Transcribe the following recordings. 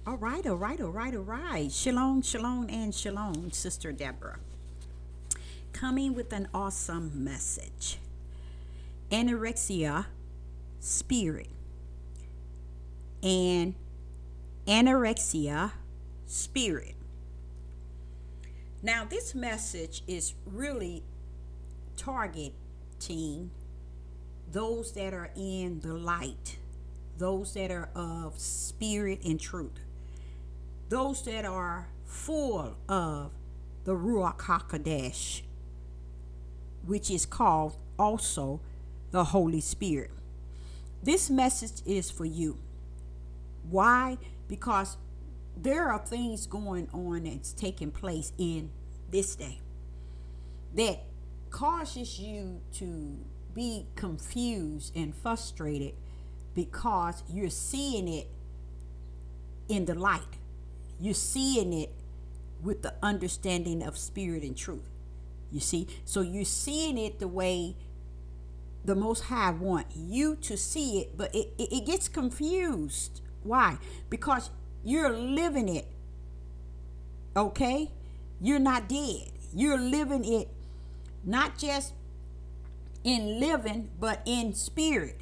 All right. Shalom, shalom, and shalom, Sister Deborah. Coming with an awesome message. Anorexia Spirit. And Anorexia Spirit. Now, this message is really targeting those that are in the light, those that are of spirit and truth, those that are full of the Ruach HaKodesh, which is called also the Holy Spirit. This message is for you. Why? Because there are things going on that's taking place in this day that causes you to be confused and frustrated because you're seeing it in the light. You're seeing it with the understanding of spirit and truth. You see? So you're seeing it the way the Most High want you to see it, but it gets confused. Why? Because you're living it. Okay? You're not dead. You're living it not just in living, but in spirit.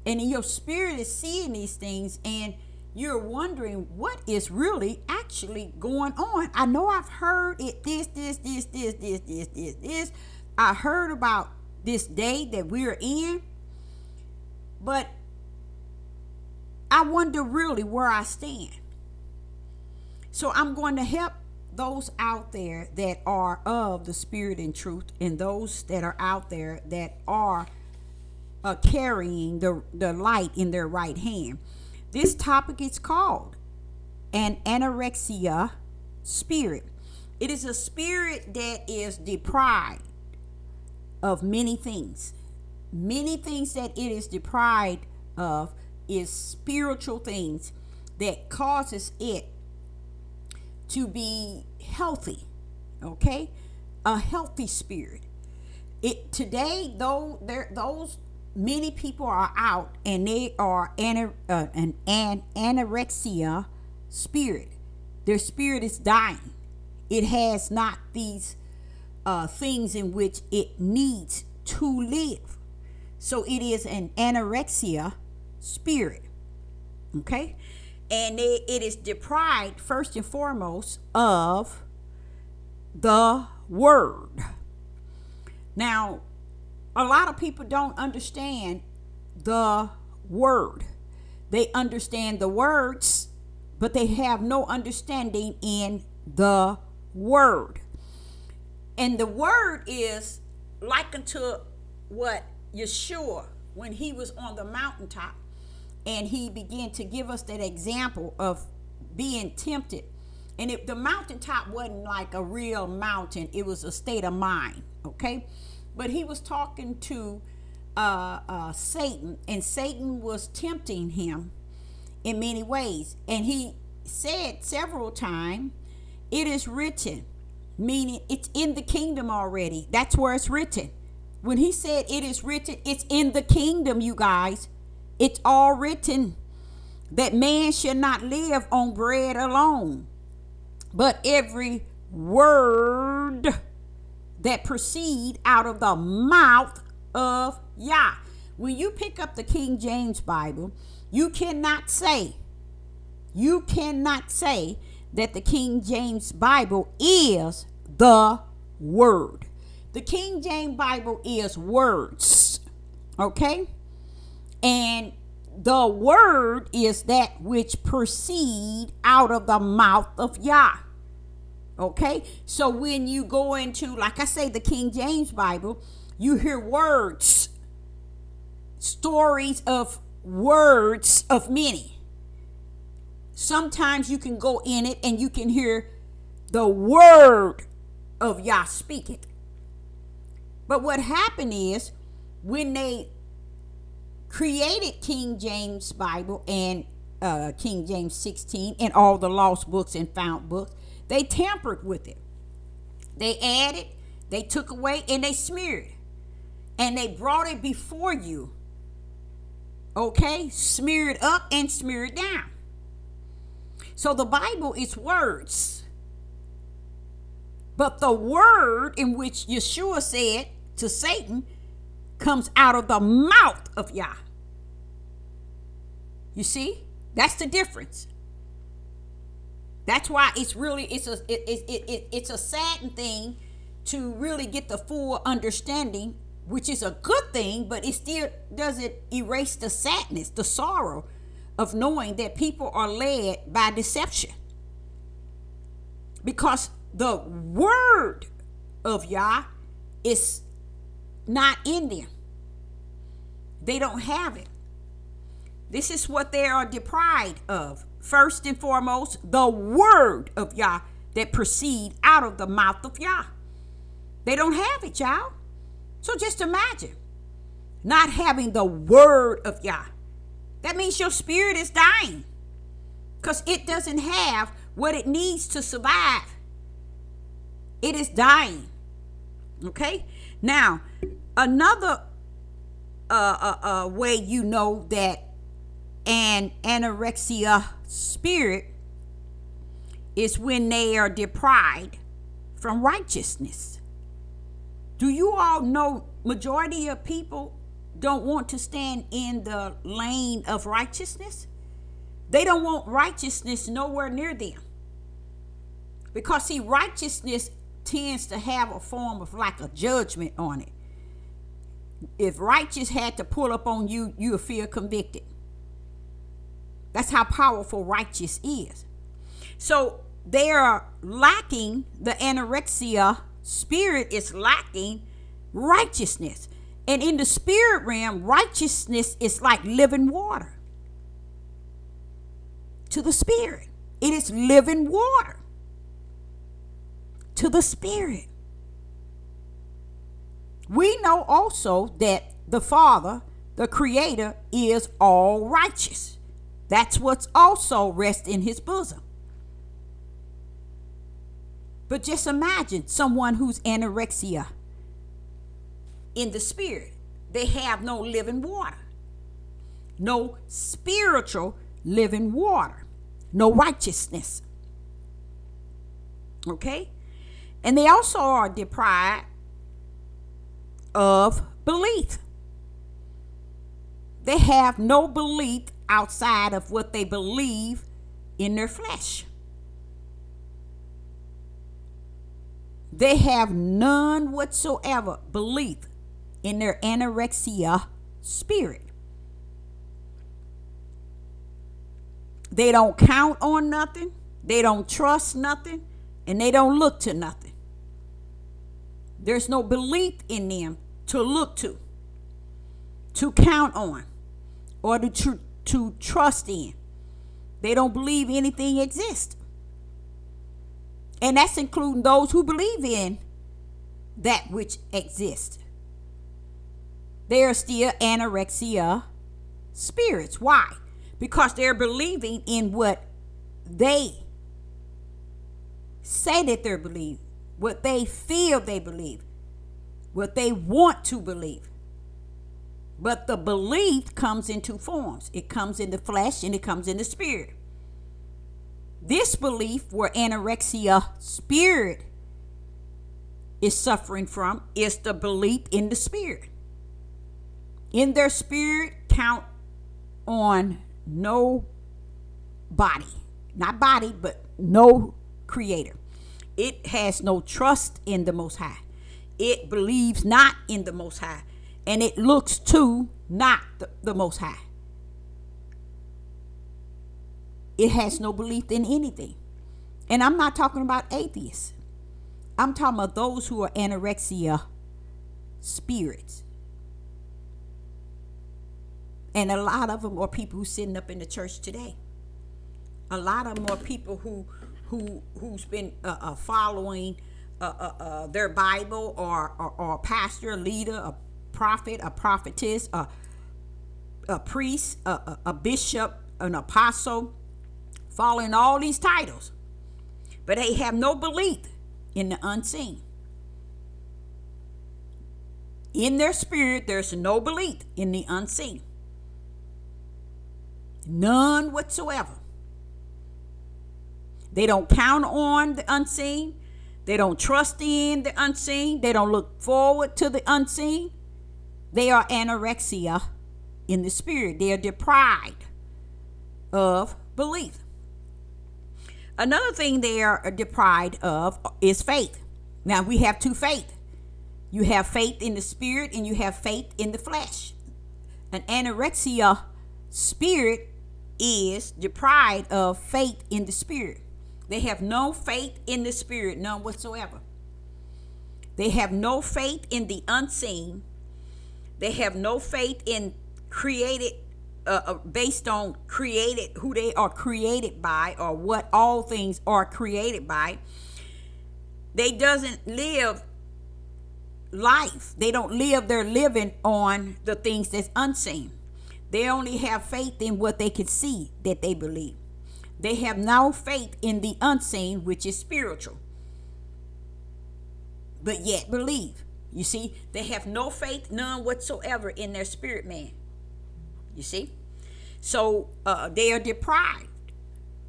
And your spirit is seeing these things, and you're wondering what is really actually going on. I know I've heard it, this. I heard about this day that we're in, but I wonder really where I stand. So I'm going to help those out there that are of the spirit and truth, and those that are out there that are carrying the light in their right hand. This topic is called an anorexia spirit. It is a spirit that is deprived of many things. Many things that it is deprived of is spiritual things that causes it to be healthy. Okay? A healthy spirit. It today, though, those many people are out and they are an anorexia spirit. Their spirit is dying. It has not these things in which it needs to live. So it is an anorexia spirit. Okay? And it is deprived first and foremost of the word. Now, a lot of people don't understand the word. They understand the words, but they have no understanding in the word. And the word is likened to what Yeshua, when he was on the mountaintop, and he began to give us that example of being tempted. And if the mountaintop wasn't like a real mountain, it was a state of mind, okay? But he was talking to Satan, and Satan was tempting him in many ways. And he said several times, it is written, meaning it's in the kingdom already. That's where it's written. When he said it is written, it's in the kingdom, you guys. It's all written that man should not live on bread alone, but every word that proceed out of the mouth of Yah. When you pick up the King James Bible, you cannot say that the King James Bible is the word. The King James Bible is words, okay? And the word is that which proceed out of the mouth of Yah. Okay? So when you go into, like I say, the King James Bible, you hear words, stories of words of many. Sometimes you can go in it and you can hear the word of Yah speak it. But what happened is, when they created King James Bible and King James 16 and all the lost books and found books, they tampered with it. They added, they took away, and they smeared. And they brought it before you. Okay? Smear it up and smear it down. So the Bible is words. But the word in which Yeshua said to Satan comes out of the mouth of Yah. You see? That's the difference. That's why it's a sad thing to really get the full understanding, which is a good thing, but it still doesn't erase the sadness, the sorrow of knowing that people are led by deception. Because the word of Yah is not in them. They don't have it. This is what they are deprived of. First and foremost, the word of Yah that proceed out of the mouth of Yah. They don't have it, y'all. So just imagine not having the word of Yah. That means your spirit is dying because it doesn't have what it needs to survive. It is dying. Okay? Now, another way you know that an anorexia spirit is when they are deprived from righteousness. Do you all know majority of people don't want to stand in the lane of righteousness? They don't want righteousness nowhere near them. Because see, righteousness tends to have a form of like a judgment on it. If righteous had to pull up on you, you would feel convicted. That's how powerful righteous is. So they are lacking, the anorexia spirit is lacking righteousness. And in the spirit realm, righteousness is like living water to the spirit. It is living water to the spirit. We know also that the Father, the Creator, is all righteous. That's what's also rests in his bosom. But just imagine someone who's anorexia in the spirit. They have no living water, no spiritual living water, no righteousness. Okay? And they also are deprived of belief. They have no belief outside of what they believe in their flesh. They have none whatsoever belief in their anorexia spirit. They don't count on nothing. They don't trust nothing. And they don't look to nothing. There's no belief in them to look to count on, or to trust in. They don't believe anything exists. And that's including those who believe in that which exists. They are still anorexia spirits. Why? Because they're believing in what they say that they believe, what they feel they believe, what they want to believe. But the belief comes in two forms. It comes in the flesh and it comes in the spirit. This belief where anorexia spirit is suffering from is the belief in the spirit. In their spirit, count on no body. Not body, but no creator. It has no trust in the Most High. It believes not in the Most High. And it looks to not the Most High. It has no belief in anything. And I'm not talking about atheists. I'm talking about those who are anorexia spirits. And a lot of them are people who's sitting up in the church today. A lot of them are people who's been following their Bible, or a pastor, a leader, a prophet, a prophetess, a priest, a bishop, an apostle, following all these titles. But they have no belief in the unseen. In their spirit, there's no belief in the unseen. None whatsoever. They don't count on the unseen. They don't trust in the unseen. They don't look forward to the unseen. They are anorexia in the spirit. They are deprived of belief. Another thing they are deprived of is faith. Now, we have two faith. You have faith in the spirit and you have faith in the flesh. An anorexia spirit is deprived of faith in the spirit. They have no faith in the spirit, none whatsoever. They have no faith in the unseen. They have no faith in created, based on created, who they are created by, or what all things are created by. They doesn't live life. They don't live their living on the things that's unseen. They only have faith in what they can see that they believe. They have no faith in the unseen, which is spiritual, but yet believe. You see, they have no faith, none whatsoever, in their spirit man. You see? So they are deprived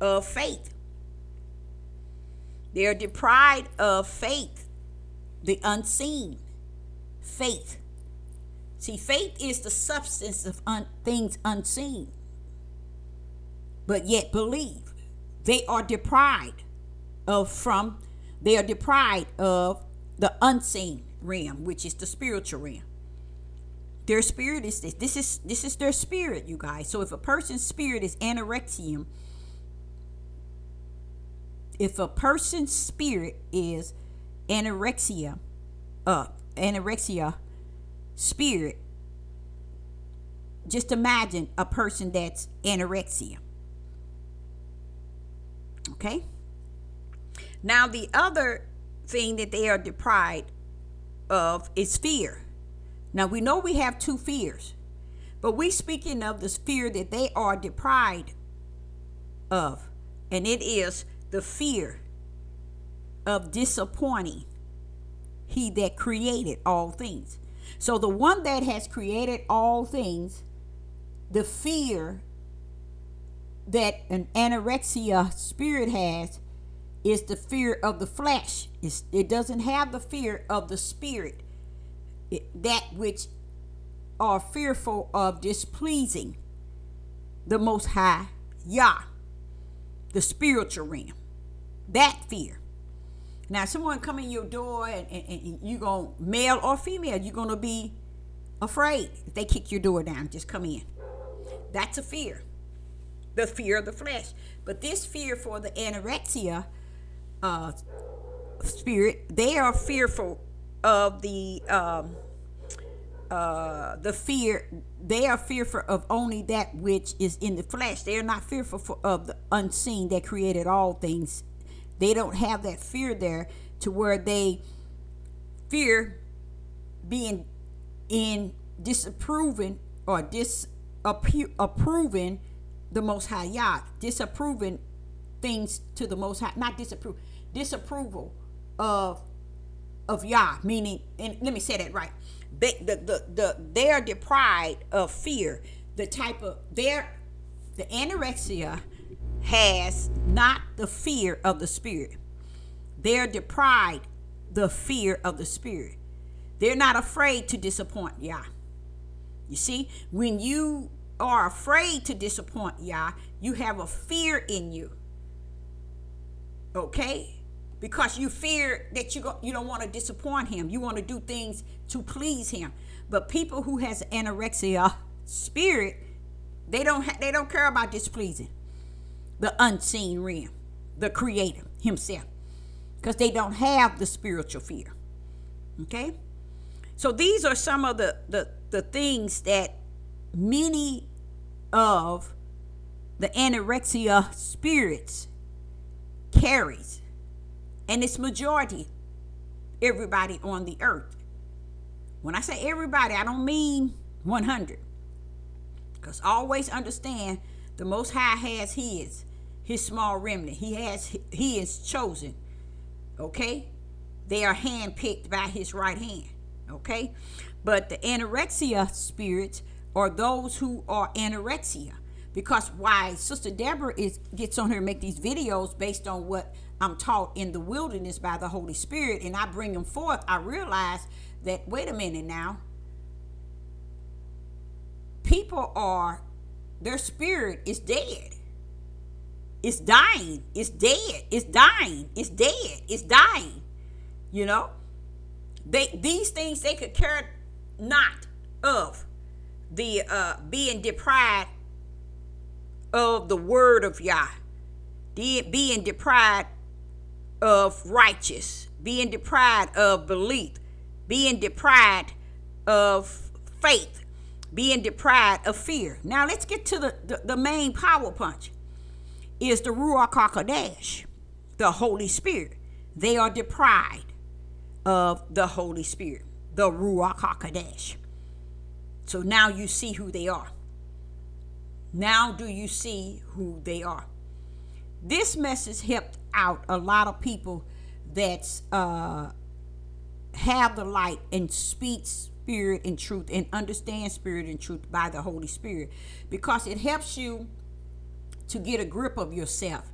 of faith. They are deprived of faith, the unseen faith. See, faith is the substance of things unseen, but yet believe. They are deprived of the unseen realm, which is the spiritual realm. Their spirit is this is their spirit, you guys. So if a person's spirit is anorexia, anorexia spirit, just imagine a person that's anorexia. Okay? Now, the other thing that they are deprived of is fear. Now, we know we have two fears, but we speaking of the fear that they are deprived of, and it is the fear of disappointing he that created all things. So the one that has created all things, the fear that an anorexia spirit has is the fear of the flesh. It doesn't have the fear of the spirit, that which are fearful of displeasing the Most High Yah, the spiritual realm. That fear. Now, someone come in your door and you going, male or female, you're going to be afraid if they kick your door down. Just come in. That's a fear. The fear of the flesh. But this fear for the anorexia spirit, they are fearful of the fear. They are fearful of only that which is in the flesh. They are not fearful of the unseen that created all things. They don't have that fear there to where they fear being in disapproving or disapproving the Most High Yah, disapproving things to the Most High, not disapproval of Yah, meaning, and let me say that right. They are deprived of fear. The anorexia has not the fear of the spirit. They're deprived the fear of the spirit. They're not afraid to disappoint Yah. You see, when you are afraid to disappoint Yah, you have a fear in you. Okay? Because you fear that you don't want to disappoint him. You want to do things to please him. But people who has anorexia spirit, they don't care about displeasing the unseen realm, the creator himself, because they don't have the spiritual fear. Okay? So these are some of the things that many of the anorexia spirits carries. And it's majority everybody on the earth. When I say everybody, I don't mean 100. Because always understand the Most High has his small remnant. He is chosen. Okay? They are handpicked by his right hand. Okay? But the anorexia spirits are those who are anorexia, Because why Sister Deborah gets on here and make these videos based on what I'm taught in the wilderness by the Holy Spirit, and I bring them forth, I realize that, wait a minute now, their spirit is dead. It's dying. It's dead. It's dying. It's dead. It's dying. You know? These things they could care not of the being deprived of the word of Yah, being deprived of righteous, being deprived of belief, being deprived of faith, being deprived of fear. Now let's get to the main power punch. Is the Ruach HaKodesh, the Holy Spirit. They are deprived of the Holy Spirit, the Ruach HaKodesh. So now you see who they are. Now do you see who they are? This message helped out a lot of people that have the light and speak spirit and truth and understand spirit and truth by the Holy Spirit, because it helps you to get a grip of yourself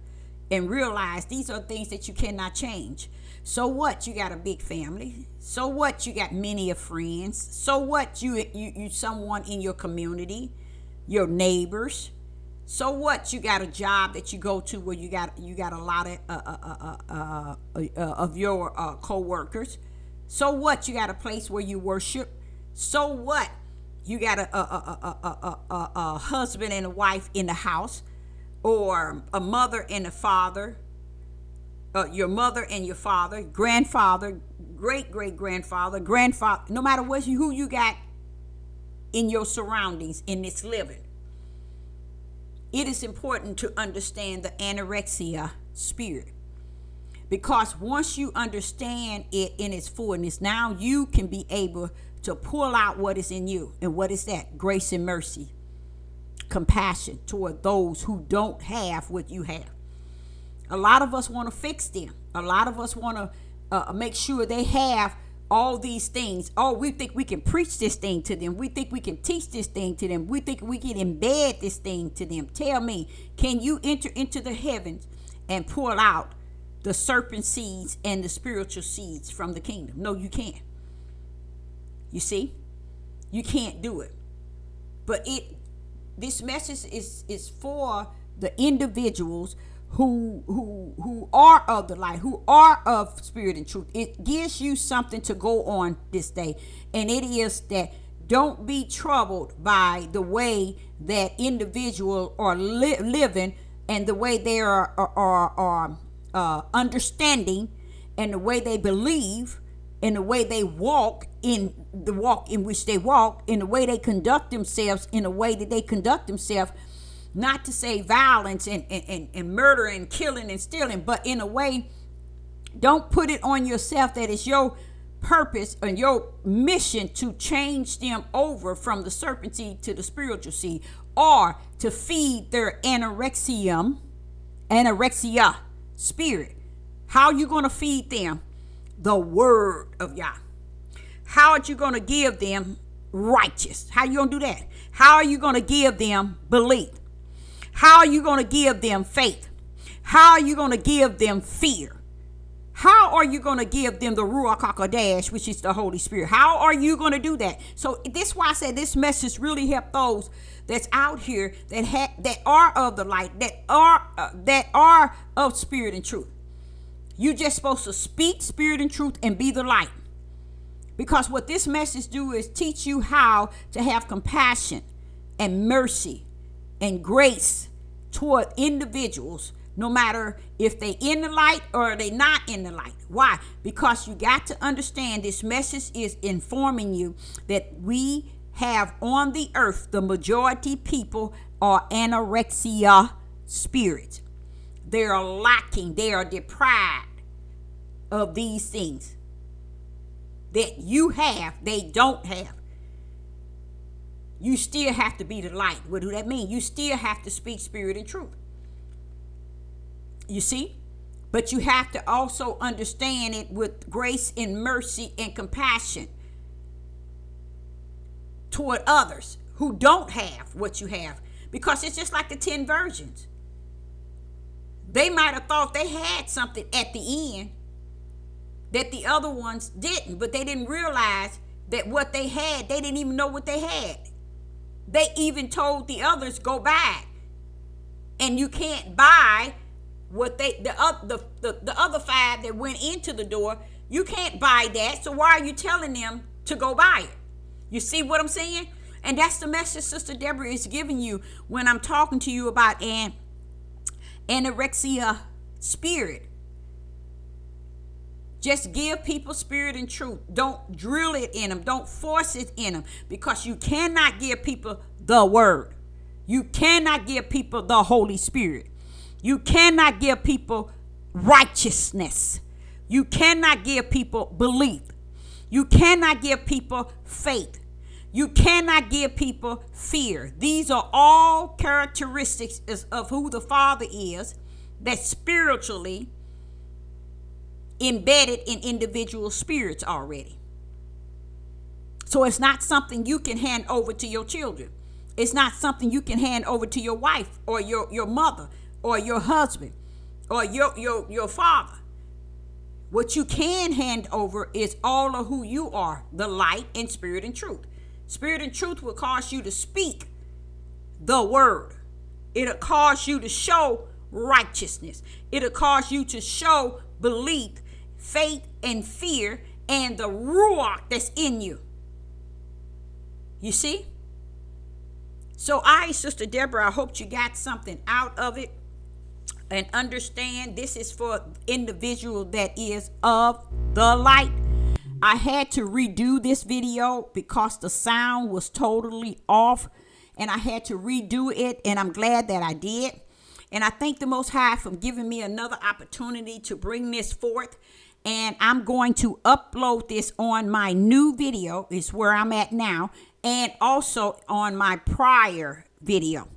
and realize these are things that you cannot change. So what? You got a big family. So what? You got many of friends. So what? You someone in your community, your neighbors. So what? You got a job that you go to where you got a lot of your co-workers. So what? You got a place where you worship. So what? You got a husband and a wife in the house, or a mother and a father, your mother and your father, grandfather, great-great-grandfather, grandfather, no matter who you got in your surroundings in this living. It is important to understand the anorexia spirit, because once you understand it in its fullness, now you can be able to pull out what is in you. And what is that? Grace and mercy, compassion toward those who don't have what you have. A lot of us want to fix them. A lot of us want to make sure they have all these things. Oh, we think we can preach this thing to them. We think we can teach this thing to them. We think we can embed this thing to them. Tell me, can you enter into the heavens and pull out the serpent seeds and the spiritual seeds from the kingdom? No, you can't. You see? You can't do it. But this message is for the individuals who are of the light, who are of spirit and truth. It gives you something to go on this day, and it is that don't be troubled by the way that individuals are living, and the way they are understanding, and the way they believe, and the way they walk in the walk in which they walk, in the way they conduct themselves, in the way that they conduct themselves. Not to say violence and murder and killing and stealing, but in a way, don't put it on yourself that it's your purpose and your mission to change them over from the serpent seed to the spiritual seed, or to feed their anorexia spirit. How are you going to feed them? The word of Yah. How are you going to give them righteous? How are you going to do that? How are you going to give them belief? How are you going to give them faith? How are you going to give them fear? How are you going to give them the Ruach HaKodesh, which is the Holy Spirit? How are you going to do that? So this is why I said this message really helped those that's out here that are of the light, that are of spirit and truth. You're just supposed to speak spirit and truth and be the light. Because what this message do is teach you how to have compassion and mercy and grace toward individuals, no matter if they in the light or they not in the light. Why? Because you got to understand this message is informing you that we have on the earth, the majority people are anorexia spirit. They are lacking, they are deprived of these things that you have, they don't have. You still have to be the light. What do that mean? You still have to speak spirit and truth. You see? But you have to also understand it with grace and mercy and compassion toward others who don't have what you have. because it's just like the 10 virgins. They might have thought they had something at the end that the other ones didn't, but they didn't realize that what they had, they didn't even know what they had. They even told the others, go buy it. And you can't buy what the other 5 that went into the door, you can't buy that. So why are you telling them to go buy it? You see what I'm saying? And that's the message Sister Deborah is giving you when I'm talking to you about anorexia spirit. Just give people spirit and truth. Don't drill it in them. Don't force it in them, because you cannot give people the word. You cannot give people the Holy Spirit. You cannot give people righteousness. You cannot give people belief. You cannot give people faith. You cannot give people fear. These are all characteristics of who the Father is, that's spiritually embedded in individual spirits already. So it's not something you can hand over to your children. It's not something you can hand over to your wife or your mother or your husband or your father. What you can hand over is all of who you are, the light and spirit and truth. Spirit and truth will cause you to speak the word. It'll cause you to show righteousness. It'll cause you to show belief, faith, and fear, and the ruach that's in you. You see? So Sister Deborah, I hope you got something out of it, and understand this is for individual that is of the light. I had to redo this video because the sound was totally off, and I had to redo it, and I'm glad that I did. And I thank the Most High for giving me another opportunity to bring this forth. And I'm going to upload this on my new video, is where I'm at now, and also on my prior video.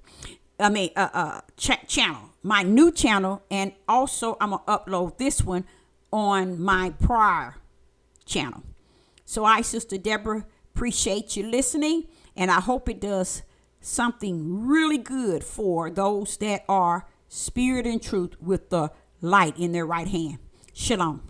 Channel, my new channel, and also I'm gonna upload this one on my prior channel. So Sister Deborah, appreciate you listening, and I hope it does something really good for those that are spirit and truth with the light in their right hand. Shalom.